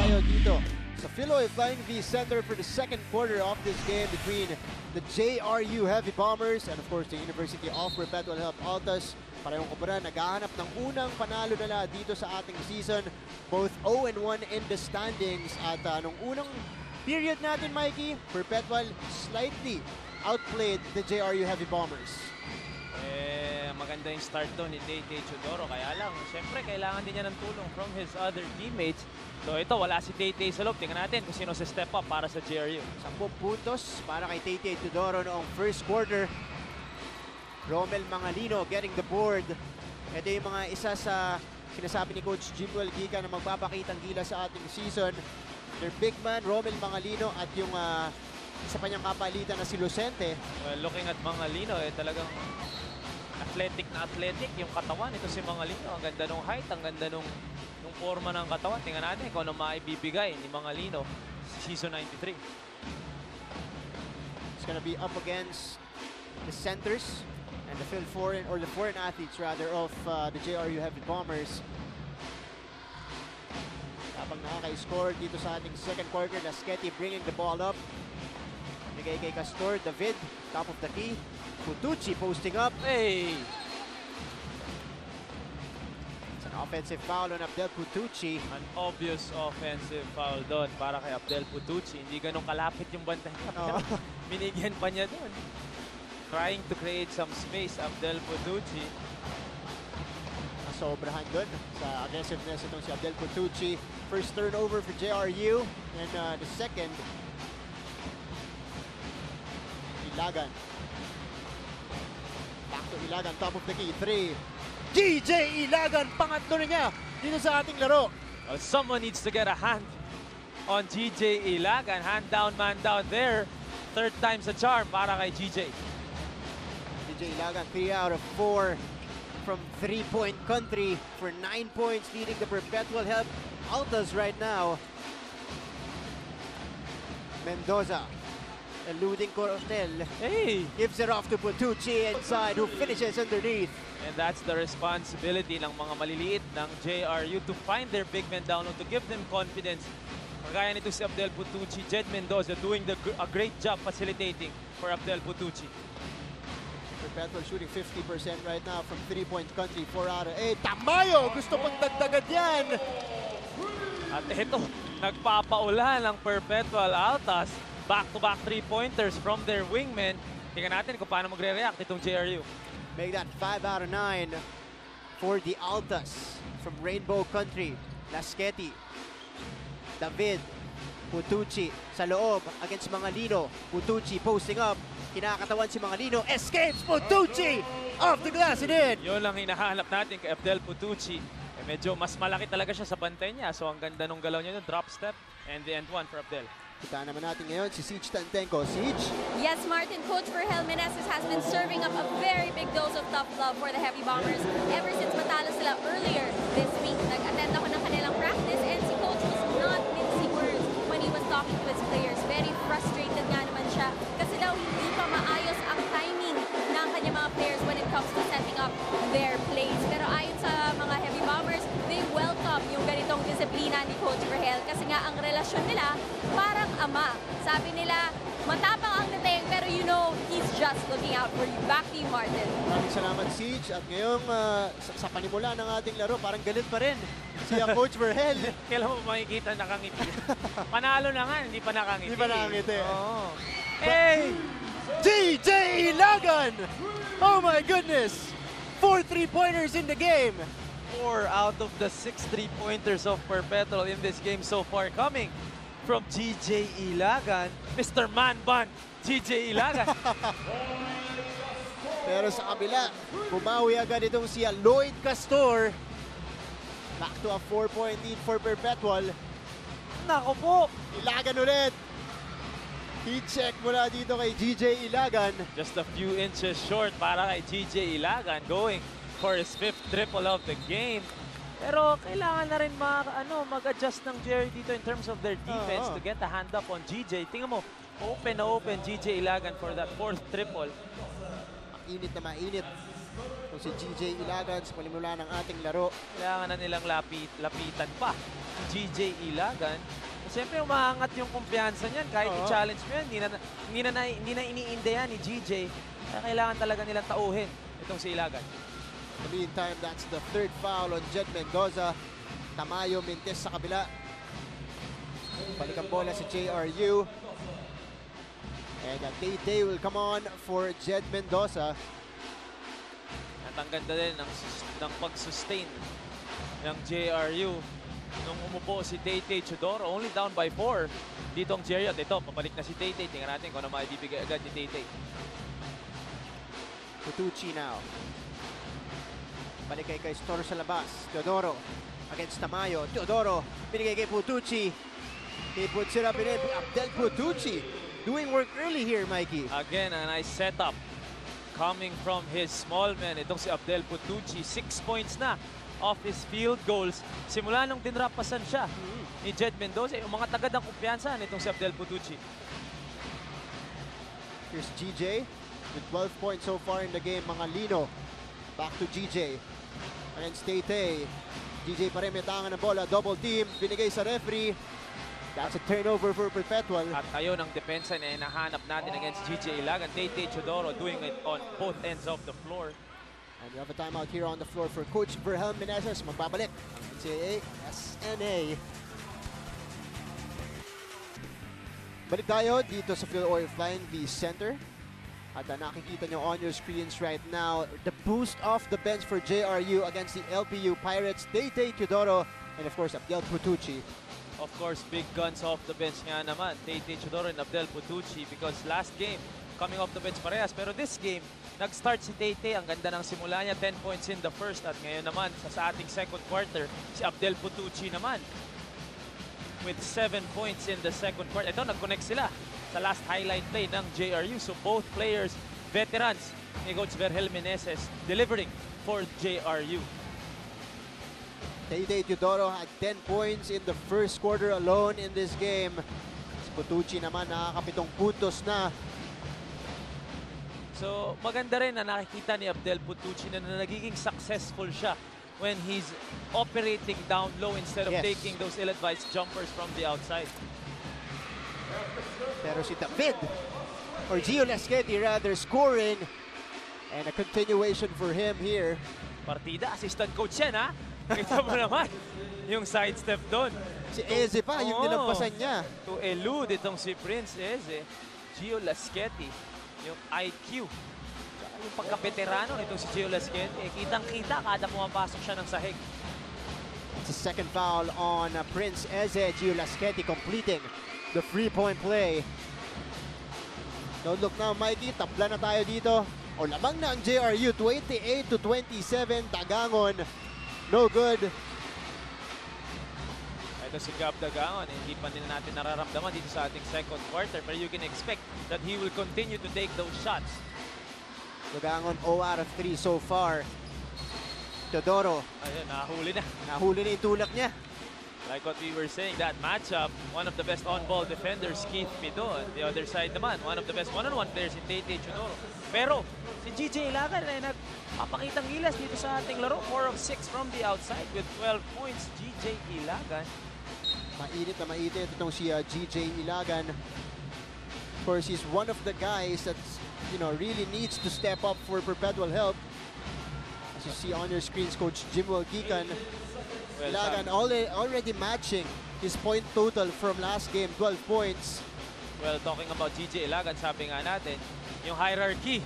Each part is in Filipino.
tayo dito sa Philoy Flying V Center for the second quarter of this game between the JRU Heavy Bombers and of course the University of Perpetual Help Altas. Parehong kumpara, naghahanap ng unang panalo nila dito sa ating season. Both 0-1 in the standings. At nung unang period natin, Mikey, Perpetual slightly outplayed the JRU Heavy Bombers. Maganda yung start doon ni Tay-Tay Chodoro. Kaya lang, syempre, kailangan din niya ng tulong from his other teammates. So ito, wala si Tay-Tay sa loob. Tingnan natin kung sino sa step up para sa JRU. 10 puntos para kay Tay-Tay Chodoro noong first quarter. Romel Mangalino getting the board. Ito yung mga isa sa sinasabi ni Coach Jimwell Gica na magpapakitang gila sa ating season. Their big man, Romel Mangalino, at yung isa pa niyang kapalitan na si Lucente. Well, looking at Mangalino, talagang athletic yung katawan. Ito si Mangalino. Ang ganda ng height, ang ganda ng forma ng katawan. Tingnan natin kung ano maibibigay ni Mangalino sa season 93. It's gonna be up against the centers and the foreign athletes rather of the JRU Heavy Bombers. Habang nakaka-score dito sa ating second quarter, Lasqueti bringing the ball up. Bigay kay Castor, David, top of the key. Putucci posting up. Hey! It's an offensive foul on Abdel Putucci. An obvious offensive foul doon para kay Abdel Putucci. Hindi ganun kalapit yung bantay niya. Pero binigyan pa niya doon. Trying to create some space, Abdel Putucci. Sobrahan doon sa aggressiveness itong si Abdel Putucci. First turnover for JRU and the second, Ilagan. Back to Ilagan, top of the key, 3. DJ Ilagan, pangatlo na niya dito sa ating laro. Well, someone needs to get a hand on GJ Ilagan. Hand down, man down there. Third time's a charm para kay GJ. DJ Ilagan, 3 out of 4 from three-point country for 9 points, leading the Perpetual Help Altas right now. Mendoza eluding Cortel. Hey! Gives it off to Putucci inside, who finishes underneath. And that's the responsibility ng mga maliliit ng JRU to find their big men down low, to give them confidence. Kagaya nito si Abdel Putucci, Jed Mendoza doing a great job facilitating for Abdel Putucci. Perpetual shooting 50% right now from three-point country, 4 out of 8. Tamayo! Gusto pang dagdagan yan! At ito, nagpapaulan ng Perpetual Altas. Back-to-back three-pointers from their wingmen. Tingnan natin kung paano magre-react itong JRU. Make that 5 out of 9 for the Altas from Rainbow Country. Lasqueti, David, Putucci sa loob against Mangalino. Putucci posting up. Kinakatawan si Mangalino. Escapes Putucci! Off the glass and in! Yun lang hinahanap natin kay Abdel Putucci. Medyo mas malaki talaga siya sa bantay niya. So ang ganda nung galaw niya, drop step and the end one for Abdel. Kita naman natin ngayon si Siege Tantenko. Siege? Yes, Martin, Coach Vergel Meneses has been serving up a very big dose of tough love for the Heavy Bombers ever since matalo sila earlier this week. Nag-attend ako ng kanilang practice and si Coach was not mincing words when he was talking to his players. Very frustrated nga naman siya kasi daw hindi pa maayos ang timing ng kanyang mga players when it comes to setting up their plays. Pero ayon sa mga Heavy Bombers, they welcome yung ganitong disiplina ni Coach Vergel kasi nga ang relasyon nila parang ama. Sabi nila, matapang ang dating pero you know, he's just looking out for you. Back to you, Martin. Maraming salamat, Siege. At ngayong sa panimula ng ating laro, parang galit pa rin si Coach Vergel. Kailan mo makikita nakangiti? Panalo na nga, hindi pa nakangiti. Hindi pa nakangiti. Oh. Hey! DJ Ilagan! Oh my goodness! 4 3-pointers in the game. 4 out of the 6 3-pointers of Perpetual in this game so far coming from GJ Ilagan. Mr. Man Bun, GJ Ilagan. Pero sa kabila, bumawi agad itong si Lloyd Castor. Back to a 4-point lead for Perpetual. Nako po! Ilagan ulit. I-check mula dito kay GJ Ilagan. Just a few inches short para kay GJ Ilagan going for his 5th triple of the game. Pero kailangan na rin mag-adjust ng Jerry dito in terms of their defense to get a hand up on GJ. Tingnan mo, open na open GJ Ilagan for that 4th triple. Mainit na mainit kung si GJ Ilagan sa palimula ng ating laro. Kailangan na nilang lapitan pa GJ Ilagan. Siyempre, umaangat yung kumpiyansa niyan. Kahit i-challenge mo yan, hindi na iniinda yan ni GJ. Kaya kailangan talaga nilang tauhin itong si Ilagan. In the meantime, that's the third foul on Jed Mendoza. Tamayo Mintes sa kabila. Balik ang bola si JRU. And Tay will come on for Jed Mendoza. At ang ganda din ng pag-sustain ng JRU. Nung umupo si Tay Chudoro, only down by 4. Dito ang JRU. At ito, papalik na si Tay. Tingnan natin kung ano maibibigay agad ni Tay. Putucci now. Balik kay Store sa labas. Teodoro against Tamayo. Teodoro, binigay kay Putucci. He puts it up in it. Abdel Putucci doing work early here, Mikey. Again, a nice setup coming from his small man. Itong si Abdel Putucci, 6 points na off his field goals. Simula nung dinrapasan siya ni Jed Mendoza, yung mga tagad ng kumpiyansa nitong si Abdel Putucci. Here's GJ with 12 points so far in the game. Mga Lino, back to GJ. Against Tay. GJ pa rin may tangan ng bola. Double team, binigay sa referee. That's a turnover for Perpetual. At ayun ang depensa na hinahanap natin against GJ Ilagan. Tay Chudoro doing it on both ends of the floor. And we have a timeout here on the floor for Coach Verhelm Meneses. Magbabalik ang NCAA SNA. Balik tayo dito sa Phil Oil Flying V Center. At nakikita nyo on your screens right now, the boost off the bench for JRU against the LPU Pirates. Tay Chudoro and of course Abdel Putucci. Of course, big guns off the bench nga naman. Tay Chudoro and Abdel Putucci because last game, coming off the bench parehas. Pero this game, nag-start si Tay. Ang ganda ng simula niya, 10 points in the first. At ngayon naman, sa ating second quarter, si Abdel Putucci naman with 7 points in the second quarter. Ito, nag-connect sila sa last highlight play ng JRU. So both players, veterans ni Coach Verhelm Meneses, delivering for JRU. Tay Chudoro had 10 points in the first quarter alone in this game. Si Putucci naman nakakapitong puntos na. So maganda rin na nakikita ni Abdel Putucci na nagiging successful siya when he's operating down low instead of taking those ill-advised jumpers from the outside. Pero si David, or Gio Lasqueti rather, scoring. And a continuation for him here. Partida, assistant coach yan ha. Kita mo naman yung sidestep doon. Si Eze pa, yung nilampasan niya. To elude itong si Prince Eze. Gio Lasqueti, yung IQ. Yung pagka-veterano nitong si Gio Lasqueti. Kitang-kita kada pumapasok siya ng sahig. It's a second foul on Prince Eze. Gio Lasqueti completing the free-point play. Don't look now, Mikey. Tabla na tayo dito. O lamang na ang JRU, 28-27. Dagangon, no good. Ito si Gab Dagangon, hindi pa nila natin nararamdaman dito sa ating second quarter. Pero you can expect that he will continue to take those shots. Dagangon 0 out of 3 so far. Teodoro. Ayun, nahuli na. Nahuli na yung tulak niya. Like what we were saying, that matchup, one of the best on-ball defenders, Keith Pido. On the other side naman, one of the best one-on-one players in Tay Chudoro. Pero si GJ Ilagan ay nagpapakitang gilas dito sa ating laro. 4 of 6 from the outside with 12 points. GJ Ilagan. Mainit na mainit itong si GJ Ilagan. Of course, he's one of the guys that really needs to step up for Perpetual help. As you see on your screens, Coach Jimwell Gikan. Well, Ilagan already matching his point total from last game, 12 points. Well, talking about GJ Ilagan, sabi nga natin, yung hierarchy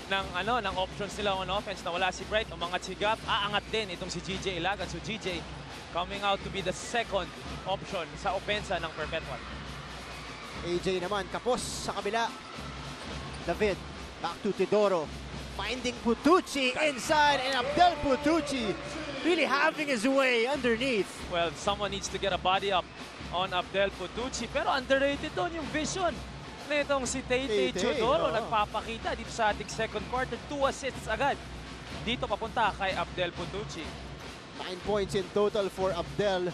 ng options nila on offense na wala si Bright, umangat si Gap, aangat din itong si GJ Ilagan. So GJ coming out to be the second option sa opensa ng Perpetual. AJ naman, kapos sa kabila. David, back to Teodoro. Finding Putucci inside, and Abdel Putucci really having his way underneath. Well, someone needs to get a body up on Abdel Putucci. Pero underrated doon yung vision nitong si Tay Chudoro. Nagpapakita dito sa ating second quarter. 2 assists agad dito papunta kay Abdel Putucci. 9 points in total for Abdel.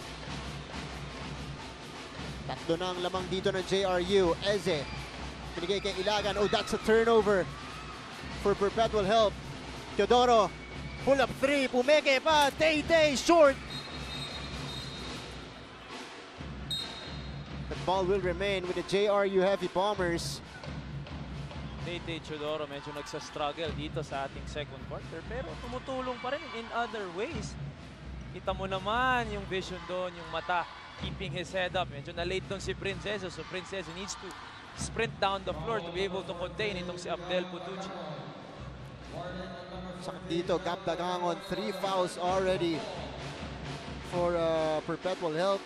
Tatlo na ang lamang dito ng JRU. Eze, pinigay kay Ilagan. Oh, that's a turnover for Perpetual help. Teodoro, pull up 3, pumeke pa, Tay short. ball will remain with the JRU Heavy Bombers. Tate Teodoro medyo nagsa-struggle dito sa ating second quarter pero tumutulong pa rin in other ways. Kita mo naman yung vision doon, yung mata, keeping his head up. Medyo na-late doon si Princesa, so Princesa needs to sprint down the floor to be able to contain itong si Abdel Putucci. Sakit dito, Gab Dagangon, 3 fouls already for Perpetual Help.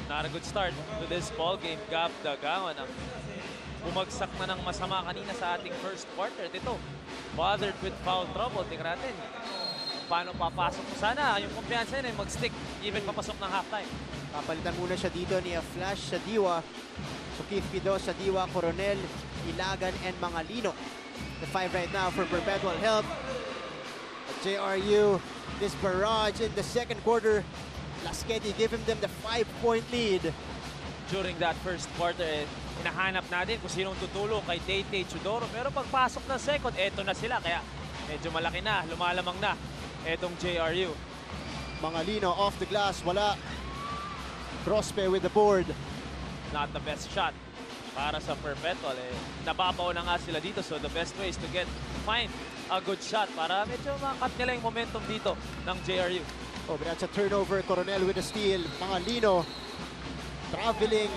Not a good start to this ball game. Gab Dagangon ang bumagsak na ng masama kanina sa ating first quarter. Ito, bothered with foul trouble. Tingnan natin paano papasok mo. Sana yung kumpiyansa yun ay mag-stick even papasok ng halftime. Papalitan muna siya dito ni Flash Sadiwa, Sukif Pido, Sadiwa, Coronel, Ilagan, and Mangalino. The 5 right now for Perpetual Help. JRU, this barrage in the second quarter. Lasqueti giving them the 5-point lead. During that first quarter, hinahanap natin kung sinong tutulong kay Tate Teodoro. Pero pagpasok ng second, eto na sila. Kaya medyo malaki na, lumalamang na etong JRU. Mangalino off the glass, wala. Grospe with the board. Not the best shot para sa Perpetual. Nababaw na nga sila dito, so the best way is to find a good shot para medyo makat nila yung momentum dito ng JRU. Oh, but that's a turnover. Coronel with the steal. Mangalino traveling.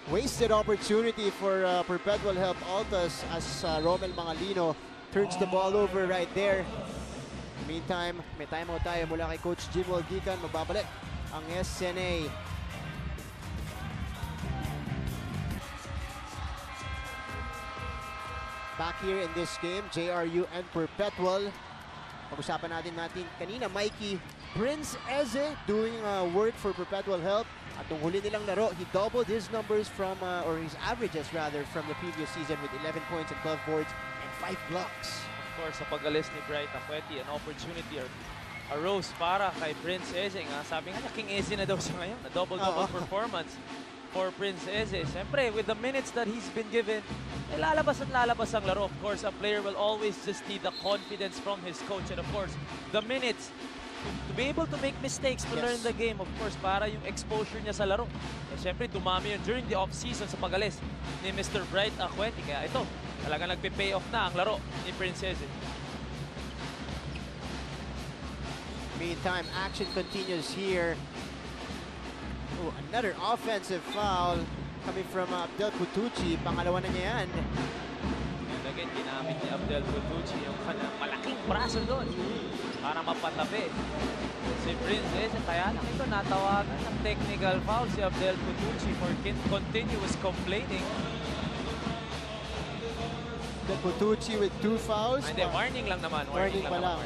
Wasted opportunity for Perpetual Help Altas as Romel Mangalino turns the ball over right there. Meantime, may timeout tayo mula kay Coach Jim Waldican. Magbabalik ang SNA. Back here in this game, JRU and Perpetual. Pag-usapan natin kanina, Mikey, Prince Eze doing work for Perpetual Help. At nung huli nilang laro, he doubled his numbers from, or his averages rather, from the previous season with 11 points and 12 boards and 5 blocks. Of course, sa pag-alis ni Bright Acueti, an opportunity arose para kay Prince Eze. Sabi nga niya, King Eze na daw siya ngayon. Na double-double performance for Prince Eze. Siyempre, with the minutes that he's been given, lalabas at lalabas ang laro. Of course, a player will always just need the confidence from his coach. And of course, the minutes to be able to make mistakes, to learn the game, of course, para yung exposure niya sa laro. Siyempre, dumami yun during the off-season sa pag-alis ni Mr. Bright Acueti. Kaya ito, talaga nagpe-pay off na ang laro ni Prince Eze. Meantime, action continues here. Oh, another offensive foul coming from Abdel Putucci. Pangalawa na niya yan. And again, ginamit ni Abdel Putucci yung malaking braso doon para mapatabi si Prince Eze. Kaya lang ito, natawagan ng technical foul si Abdel Putucci for continuous complaining. Abdel Putucci with 2 fouls. Hindi, warning lang naman. Warning pa lang.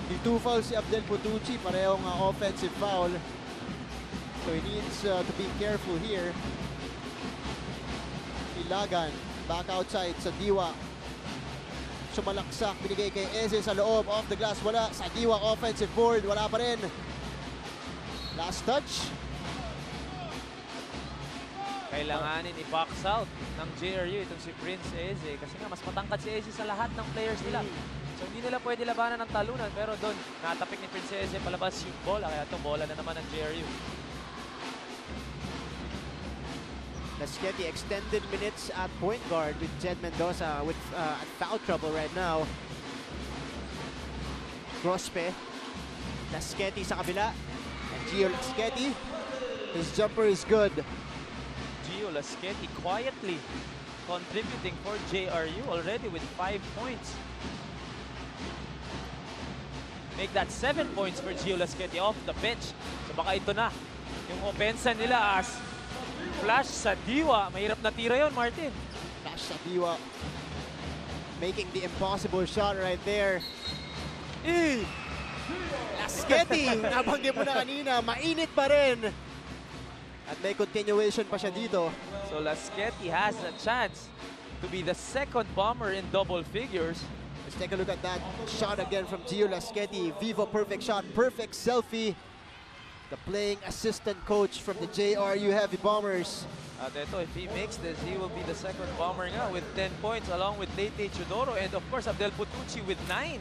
Yung 2 fouls si Abdel Putucci, parehong offensive foul. So he needs to be careful here. Ilagan, back outside sa Diwa. Sumalaksak, binigay kay Eze sa loob, off the glass, wala. Sa Diwa, offensive board, wala pa rin. Last touch. Kailanganin i-box out ng JRU itong si Prince Eze kasi nga mas matangkad si Eze sa lahat ng players nila. So hindi nila pwede labanan ng talunan pero doon natapik ni Prince Eze palabas yung bola kaya ito bola na naman ng JRU. Lasqueti extended minutes at point guard with Jed Mendoza with at foul trouble right now. Grospe, Lasqueti sa kabila, and Gio Lasqueti, his jumper is good. Gio Lasqueti quietly contributing for JRU already with 5 points. Make that 7 points for Gio Lasqueti off the bench. So baka ito na yung opensa nila as Flash Sadiwa. Mahirap na tira yon, Martin. Flash Sadiwa making the impossible shot right there. Lasqueti, nabanggit mo na kanina, mainit pa rin. At may continuation pa siya dito. So Lasqueti has a chance to be the second bomber in double figures. Let's take a look at that shot again from Gio Lasqueti. Vivo perfect shot, perfect selfie. The playing assistant coach from the JRU Heavy Bombers. At ito, if he makes this, he will be the second bomber nga with 10 points along with Tate Teodoro and of course Abdel Putucci with 9.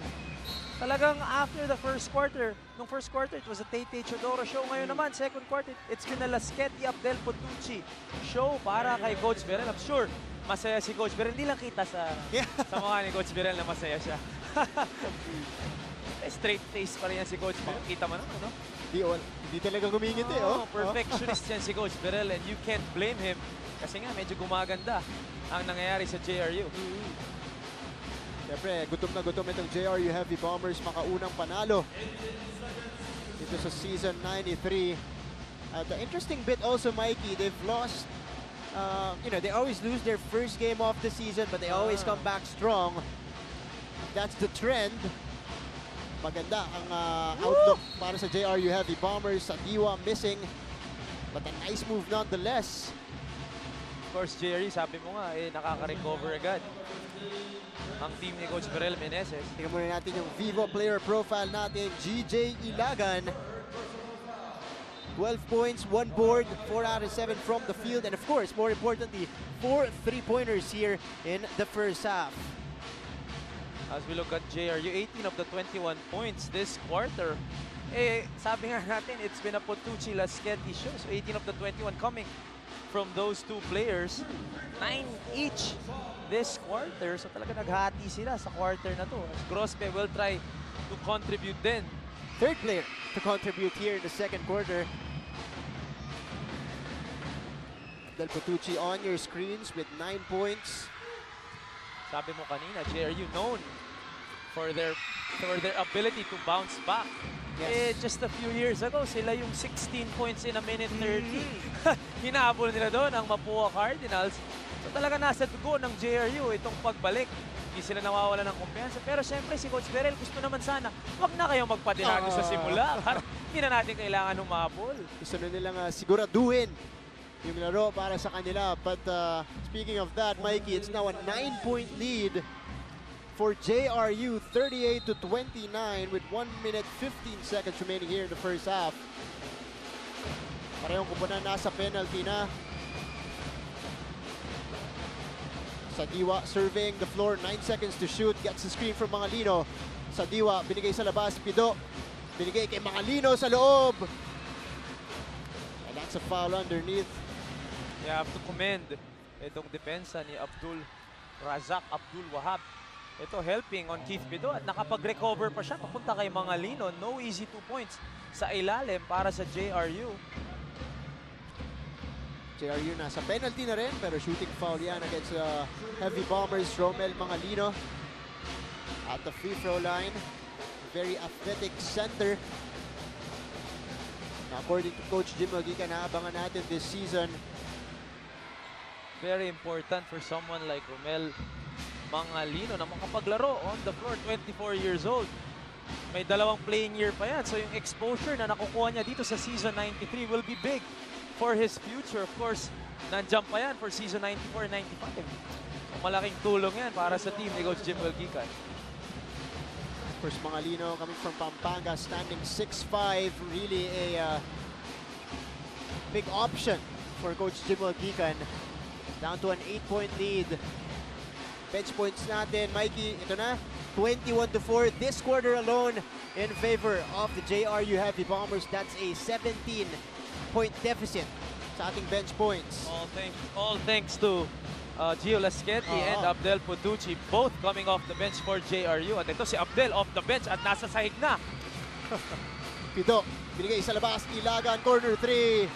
Talagang after the first quarter, nung first quarter, it was a Tay Chodoro show. Ngayon naman, second quarter, it's been a Lasqueti Abdel Potucci show para kay Coach Berel. I'm sure, masaya si Coach Berel. Hindi lang kita sa mukha ni Coach Berel na masaya siya. Straight face pa rin yan si Coach Berel. Kita mo naman, no? Hindi talaga gumingiti, oh. Perfectionist yan si Coach Berel and you can't blame him kasi nga medyo gumaganda ang nangyayari sa JRU. Siyempre, gutom na gutom itong JRU Heavy Bombers, makaunang panalo dito sa season 93. The interesting bit also, Mikey, they've lost, they always lose their first game of the season, but they always come back strong. That's the trend. Maganda ang outlook para sa JRU Heavy Bombers. Sadiwa missing, but a nice move nonetheless. Of course, JRU, sabi mo nga, nakaka-recover agad ang team ni Coach Berel Meneses. Tingnan muna natin yung Vivo player profile natin. GJ Ilagan, 12 points, 1 board, 4 out of 7 from the field, and of course, more importantly, 4 3-pointers here in the first half. As we look at JRU, 18 of the 21 points this quarter. Sabi nga natin, it's been a Potucci Lasqueti show. So 18 of the 21 coming from those two players. 9 each this quarter. So talaga naghati sila sa quarter na to. As Grospe will try to contribute then. Third player to contribute here in the second quarter. Del Potucci on your screens with 9 points. Sabi mo kanina, JRU known for their ability to bounce back. Yes. Just a few years ago, sila yung 16 points in a minute 30. Hinabol nila doon ang Mapua Cardinals. So talaga nasa dugo ng JRU itong pagbalik. Hindi sila nawawala ng kumpiyansa. Pero siyempre si Coach Berel gusto naman sana, wag na kayong magpatinado sa simula. Hindi na natin kailangan humabol. Gusto na nilang siguraduhin yung laro para sa kanila. But speaking of that, Mikey, it's now a 9-point lead for JRU, 38-29 with 1 minute 15 seconds remaining here in the first half. Parehong kupunan nasa penalty na. Sadiwa surveying the floor, 9 seconds to shoot, gets the screen from Mangalino. Sadiwa binigay sa labas, Pido binigay kay Mangalino sa loob. And that's a foul underneath. You have to commend itong depensa ni Razak Abdul Wahab. Ito helping on Keith Pido at nakapag-recover pa siya papunta kay Mangalino. No easy 2 points sa ilalim para sa JRU. JRU nasa penalty na rin pero shooting foul yan against Heavy Bombers. Romel Mangalino at the free throw line. Very athletic center. Now, according to Coach Jim Magica, naabangan natin this season. Very important for someone like Romel Mangalino na makapaglaro on the floor, 24 years old. May dalawang playing year pa yan. So yung exposure na nakukuha niya dito sa season 93 will be big for his future. Of course, nandiyan pa yan for season 94 and 95. So malaking tulong yan para sa team ni Coach Jim Magica. Of course, Mangalino coming from Pampanga, standing 6'5", really a big option for Coach Jim Magica. Down to an 8-point lead. Bench points natin, Mikey, ito na, 21-4 this quarter alone in favor of the JRU Heavy Bombers. That's a 17-point deficit sa ating bench points. All thanks to Gio Lasqueti and Abdel Potucci, both coming off the bench for JRU. At ito si Abdel off the bench at nasa sahig na. Pido, binigay sa labas, Ilagan, corner 3.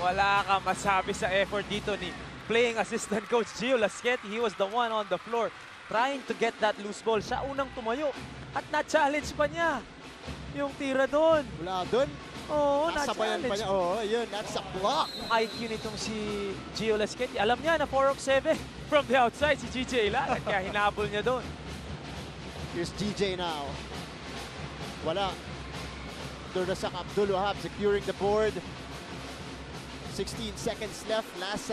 Wala ka masabi sa effort dito ni playing assistant coach Gio Lasqueti. He was the one on the floor trying to get that loose ball. Siya unang tumayo at na-challenge pa niya yung tira doon. Wala doon. Oo, nasabayan pa niya. Oo, yun, that's a block. Yung IQ nitong si Gio Lasqueti, alam niya na 4-7 from the outside si GJ Ilagan, kaya hinabol niya doon. Here's GJ now. Wala. Durdasak Abdul Wahab securing the board. 16 seconds left. Last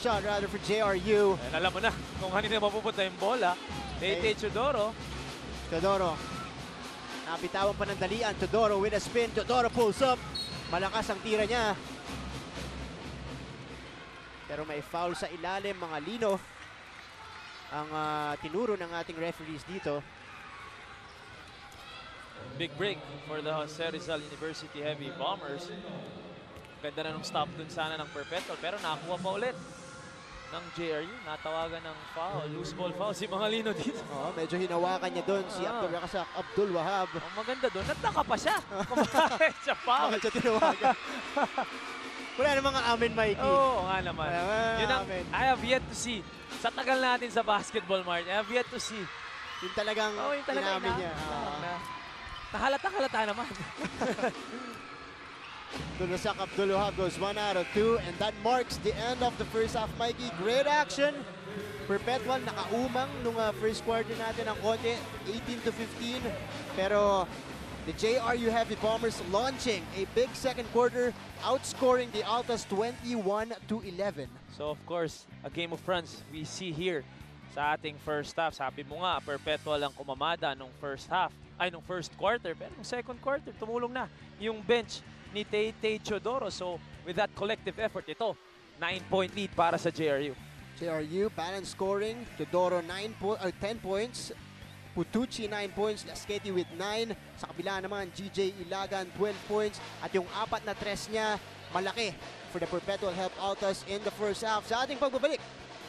shot rather for JRU. And alam mo na kung kanina mapupunta yung bola. Tay Chodoro. Chodoro. Nabitawan pa ng dalian. Chodoro with a spin. Chodoro pulls up. Malakas ang tira niya. Pero may foul sa ilalim. Mangalino ang tinuro ng ating referees dito. Big break for the Jose Rizal University Heavy Bombers. Ganda na nung stop dun sana ng Perpetual, pero nakakuha pa ulit ng JRU. Natawagan ng foul, loose ball foul si Mangalino dito. Medyo hinawakan niya doon si Abdul Wahab. Ang maganda doon, nagtaka pa siya. Kung bakit siya foul. Bakit siya tinawagan? Wala na mga amin, Mikey. Oo nga naman. Yun ang, amin. I have yet to see. Sa tagal natin sa basketball, Mart, I have yet to see. Yung talagang inamin niya. Nahalata naman. Tulusak Abdul Wahab goes 1 out of 2, and that marks the end of the first half, Mikey. Great action. Perpetual nakaumang nung first quarter natin ng konti, 18-15. Pero the JRU Heavy Bombers launching a big second quarter, outscoring the Altas 21-11. So of course, a game of runs we see here sa ating first half. Sabi mo nga, Perpetual ang kumamada nung first half, nung first quarter. Pero nung second quarter, tumulong na yung bench ni Tay Chodoro. So with that collective effort, ito, 9-point lead para sa JRU. JRU, balanced scoring. Teodoro 10 points. Putucci 9 points. Lasqueti with 9. Sa kabila naman, GJ Ilagan 12 points. At yung apat na tres niya, malaki for the Perpetual Help Altas in the first half. Sa ating pagbabalik,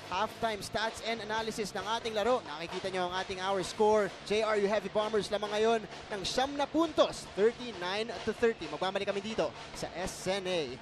halftime stats and analysis ng ating laro. Nakikita nyo ang ating hour score. JRU Heavy Bombers lamang ngayon ng 9 na puntos, 39-30. Magbabalik kami dito sa SNA.